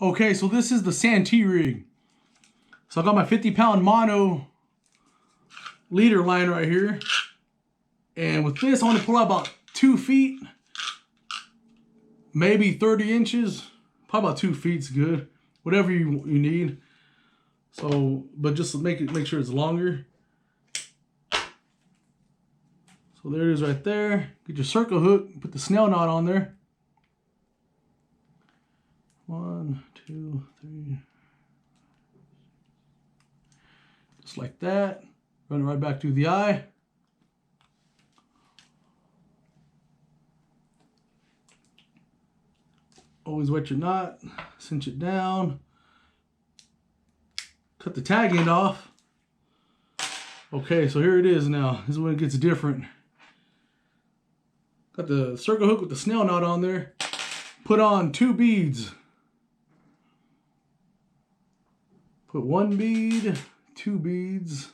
Okay, so this is the Santee rig. So I got my 50-pound mono leader line right here. And with this, I want to pull out about 2 feet, maybe 30 inches. Probably about 2 feet's good. Whatever you need. So, but just to make sure it's longer. So there it is right there. Get your circle hook, put the snail knot on there. 1, 2, 3. Just like that. Run it right back through the eye. Always wet your knot, cinch it down. Cut the tag end off. Okay, so here it is now. This is when it gets different. Got the circle hook with the snail knot on there. Put on 2 beads. Put 1 bead, 2 beads.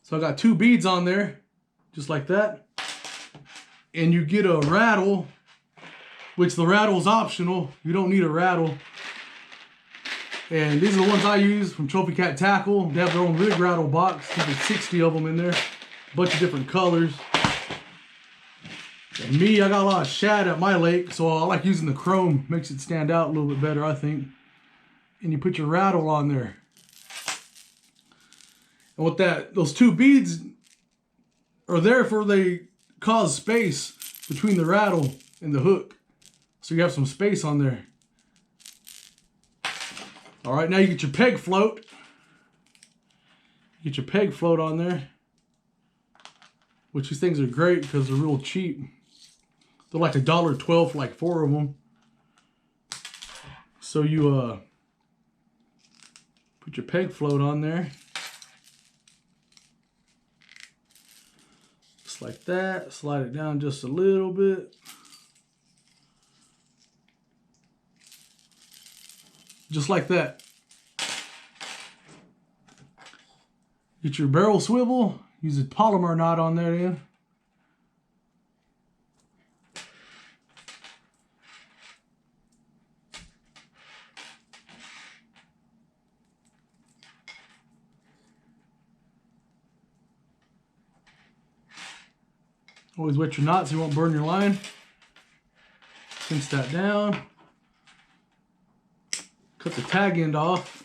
So I got 2 beads on there, just like that. And you get a rattle, which the rattle is optional. You don't need a rattle. And these are the ones I use from Trophy Cat Tackle. They have their own rig rattle box. I think there's 60 of them in there. A bunch of different colors. And me, I got a lot of shad at my lake, so I like using the chrome. Makes it stand out a little bit better, I think. And you put your rattle on there. And with that, those 2 beads are there for they cause space between the rattle and the hook. So you have some space on there. All right, now you get your peg float. Get your peg float on there. Which these things are great because they're real cheap. They're like $1.12 for like 4 of them. So you put your peg float on there. Just like that. Slide it down just a little bit. Just like that. Get your barrel swivel. Use a polymer knot on there then. Always wet your knot so you won't burn your line. Cinch that down. Cut the tag end off.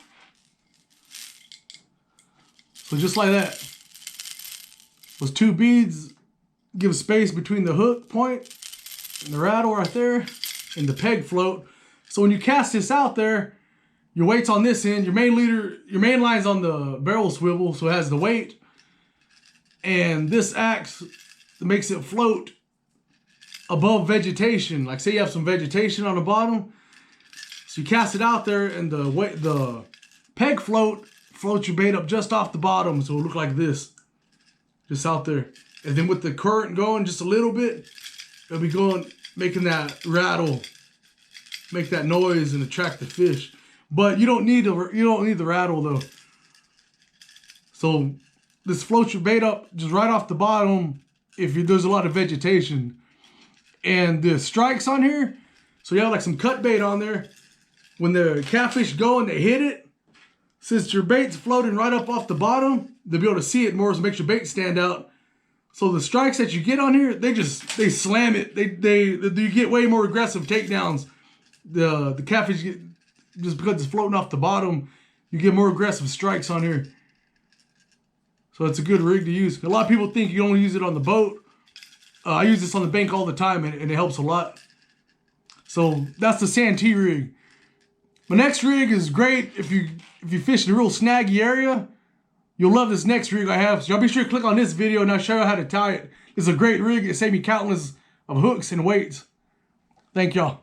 So just like that. Those 2 beads give space between the hook point and the rattle right there and the peg float. So when you cast this out there, your weight's on this end, your main line's on the barrel swivel, so it has the weight. And this acts, makes it float above vegetation. Like say you have some vegetation on the bottom. So you cast it out there and the peg floats your bait up just off the bottom, so it'll look like this. Just out there. And then with the current going just a little bit, it'll be going, making that rattle, make that noise and attract the fish. But you don't need the rattle though. So this floats your bait up just right off the bottom if there's a lot of vegetation. And the strikes on here, so you have like some cut bait on there. When the catfish go and they hit it, since your bait's floating right up off the bottom, they'll be able to see it more, so it makes your bait stand out. So the strikes that you get on here, they slam it. You get way more aggressive takedowns. The catfish get, just because it's floating off the bottom, you get more aggressive strikes on here. So it's a good rig to use. A lot of people think you only use it on the boat. I use this on the bank all the time, and it helps a lot. So that's the Santee rig. My next rig is great if you fish in a real snaggy area. You'll love this next rig I have. So y'all be sure to click on this video and I'll show you how to tie it. It's a great rig. It saved me countless of hooks and weights. Thank y'all.